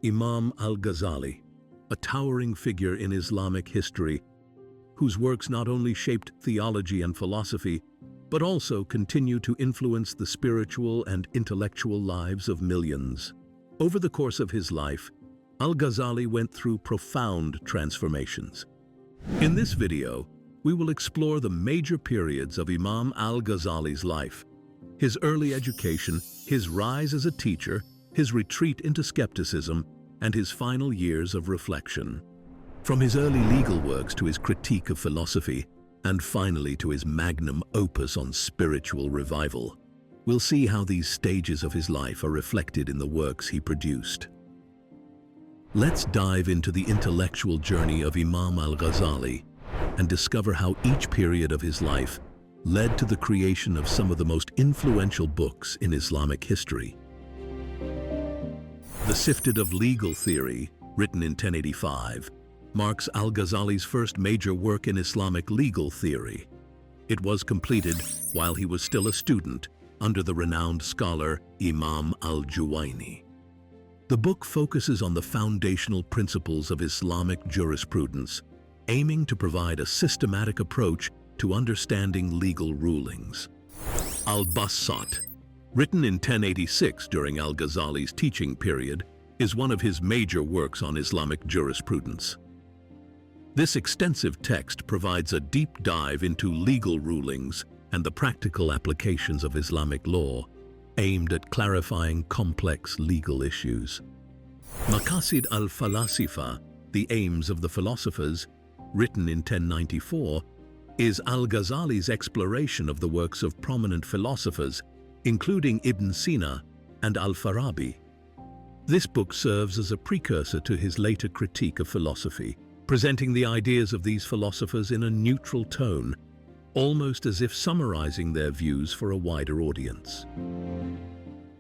Imam Al-Ghazali, a towering figure in Islamic history, whose works not only shaped theology and philosophy, but also continue to influence the spiritual and intellectual lives of millions. Over the course of his life, Al-Ghazali went through profound transformations. In this video, we will explore the major periods of Imam Al-Ghazali's life: his early education, his rise as a teacher, his retreat into skepticism, and his final years of reflection. From his early legal works to his critique of philosophy, and finally to his magnum opus on spiritual revival, we'll see how these stages of his life are reflected in the works he produced. Let's dive into the intellectual journey of Imam Al-Ghazali and discover how each period of his life led to the creation of some of the most influential books in Islamic history. The Sifted of Legal Theory, written in 1085, marks Al-Ghazali's first major work in Islamic legal theory. It was completed while he was still a student under the renowned scholar Imam Al-Juwayni. The book focuses on the foundational principles of Islamic jurisprudence, aiming to provide a systematic approach to understanding legal rulings. Al-Mustasfa, written in 1086 during Al-Ghazali's teaching period, is one of his major works on Islamic jurisprudence. This extensive text provides a deep dive into legal rulings and the practical applications of Islamic law, aimed at clarifying complex legal issues. Maqasid al-Falasifa, the Aims of the Philosophers, written in 1094, is Al-Ghazali's exploration of the works of prominent philosophers, including Ibn Sina and Al-Farabi. This book serves as a precursor to his later critique of philosophy, presenting the ideas of these philosophers in a neutral tone, almost as if summarizing their views for a wider audience.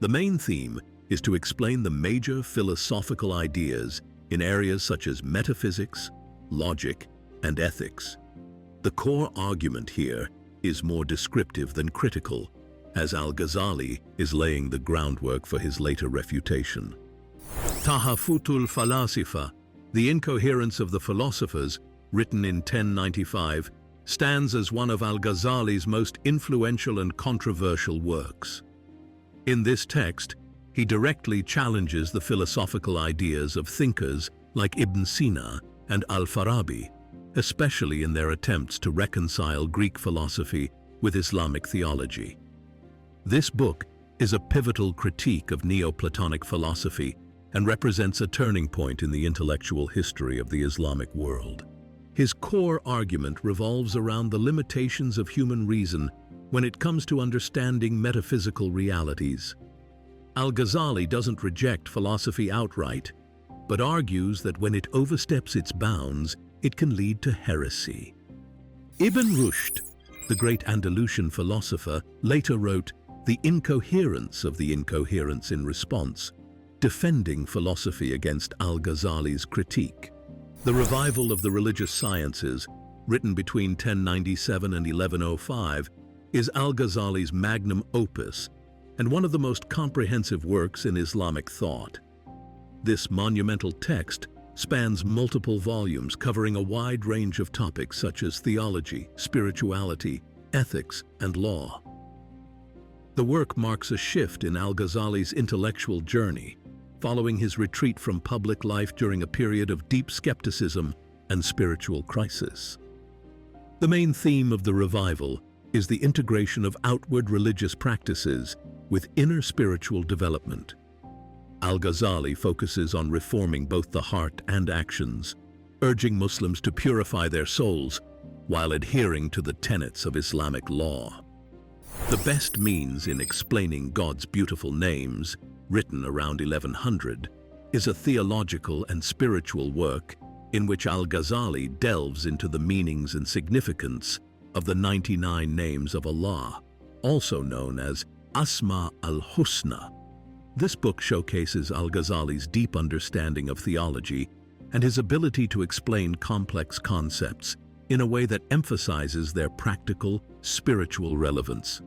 The main theme is to explain the major philosophical ideas in areas such as metaphysics, logic, and ethics. The core argument here is more descriptive than critical, as Al-Ghazali is laying the groundwork for his later refutation. Tahafutul Falasifa, the Incoherence of the Philosophers, written in 1095, stands as one of Al-Ghazali's most influential and controversial works. In this text, he directly challenges the philosophical ideas of thinkers like Ibn Sina and Al-Farabi, especially in their attempts to reconcile Greek philosophy with Islamic theology. This book is a pivotal critique of Neoplatonic philosophy and represents a turning point in the intellectual history of the Islamic world. His core argument revolves around the limitations of human reason when it comes to understanding metaphysical realities. Al-Ghazali doesn't reject philosophy outright, but argues that when it oversteps its bounds, it can lead to heresy. Ibn Rushd, the great Andalusian philosopher, later wrote The Incoherence of the Incoherence in Response, defending philosophy against Al-Ghazali's critique. The Revival of the Religious Sciences, written between 1097 and 1105, is Al-Ghazali's magnum opus and one of the most comprehensive works in Islamic thought. This monumental text spans multiple volumes covering a wide range of topics such as theology, spirituality, ethics, and law. The work marks a shift in Al-Ghazali's intellectual journey, following his retreat from public life during a period of deep skepticism and spiritual crisis. The main theme of the revival is the integration of outward religious practices with inner spiritual development. Al-Ghazali focuses on reforming both the heart and actions, urging Muslims to purify their souls while adhering to the tenets of Islamic law. The best means in explaining God's beautiful names, written around 1100, is a theological and spiritual work in which Al-Ghazali delves into the meanings and significance of the 99 names of Allah, also known as Asma al-Husna. This book showcases Al-Ghazali's deep understanding of theology and his ability to explain complex concepts in a way that emphasizes their practical, spiritual relevance.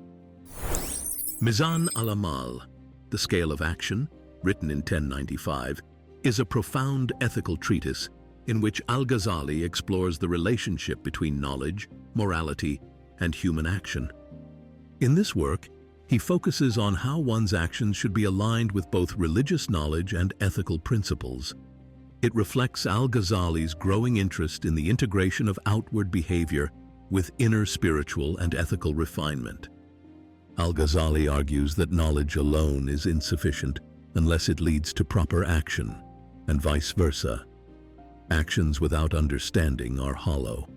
Mizan al-Amal, the Scale of Action, written in 1095, is a profound ethical treatise in which Al-Ghazali explores the relationship between knowledge, morality, and human action. In this work, he focuses on how one's actions should be aligned with both religious knowledge and ethical principles. It reflects Al-Ghazali's growing interest in the integration of outward behavior with inner spiritual and ethical refinement. Al-Ghazali argues that knowledge alone is insufficient unless it leads to proper action, and vice versa. Actions without understanding are hollow.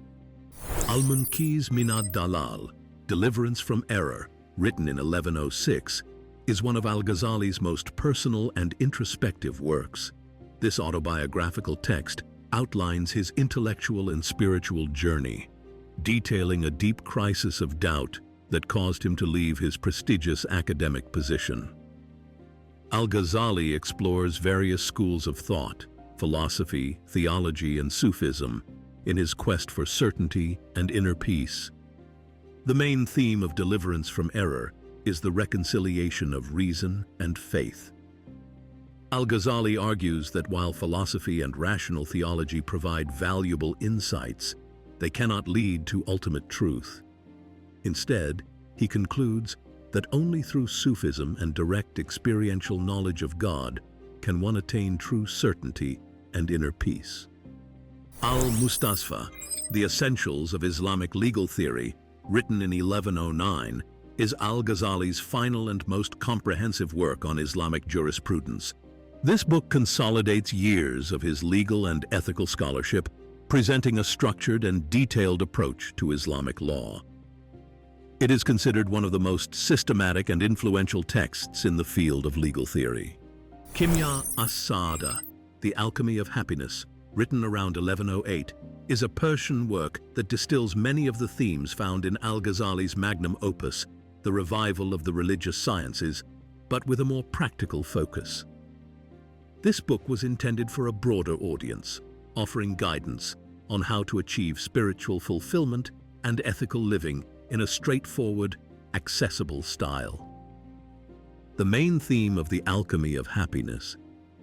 Al-Munqiz min ad-Dalal, Deliverance from Error, written in 1106, is one of Al-Ghazali's most personal and introspective works. This autobiographical text outlines his intellectual and spiritual journey, detailing a deep crisis of doubt that caused him to leave his prestigious academic position. Al-Ghazali explores various schools of thought, philosophy, theology, and Sufism in his quest for certainty and inner peace. The main theme of Deliverance from Error is the reconciliation of reason and faith. Al-Ghazali argues that while philosophy and rational theology provide valuable insights, they cannot lead to ultimate truth. Instead, he concludes that only through Sufism and direct experiential knowledge of God can one attain true certainty and inner peace. Al-Mustasfa, The Essentials of Islamic Legal Theory, written in 1109, is Al-Ghazali's final and most comprehensive work on Islamic jurisprudence. This book consolidates years of his legal and ethical scholarship, presenting a structured and detailed approach to Islamic law. It is considered one of the most systematic and influential texts in the field of legal theory. Kimya as-Saada, The Alchemy of Happiness, written around 1108, is a Persian work that distills many of the themes found in Al-Ghazali's magnum opus, the revival of the religious sciences, but with a more practical focus. This book was intended for a broader audience, offering guidance on how to achieve spiritual fulfillment and ethical living in a straightforward, accessible style. The main theme of The Alchemy of Happiness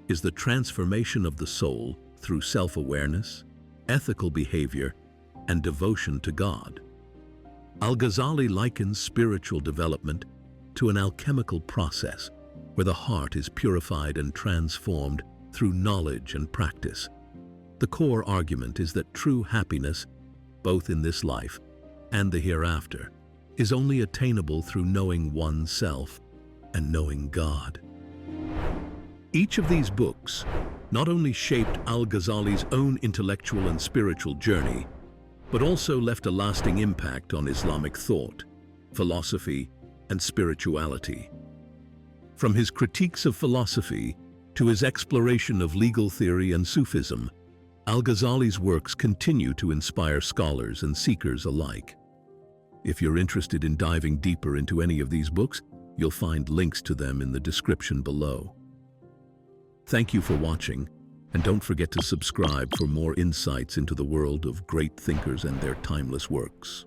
is the transformation of the soul through self-awareness, ethical behavior, and devotion to God. Al-Ghazali likens spiritual development to an alchemical process where the heart is purified and transformed through knowledge and practice. The core argument is that true happiness, both in this life and the hereafter, is only attainable through knowing oneself and knowing God. Each of these books not only shaped Al-Ghazali's own intellectual and spiritual journey, but also left a lasting impact on Islamic thought, philosophy, and spirituality. From his critiques of philosophy to his exploration of legal theory and Sufism, Al-Ghazali's works continue to inspire scholars and seekers alike. If you're interested in diving deeper into any of these books, you'll find links to them in the description below. Thank you for watching, and don't forget to subscribe for more insights into the world of great thinkers and their timeless works.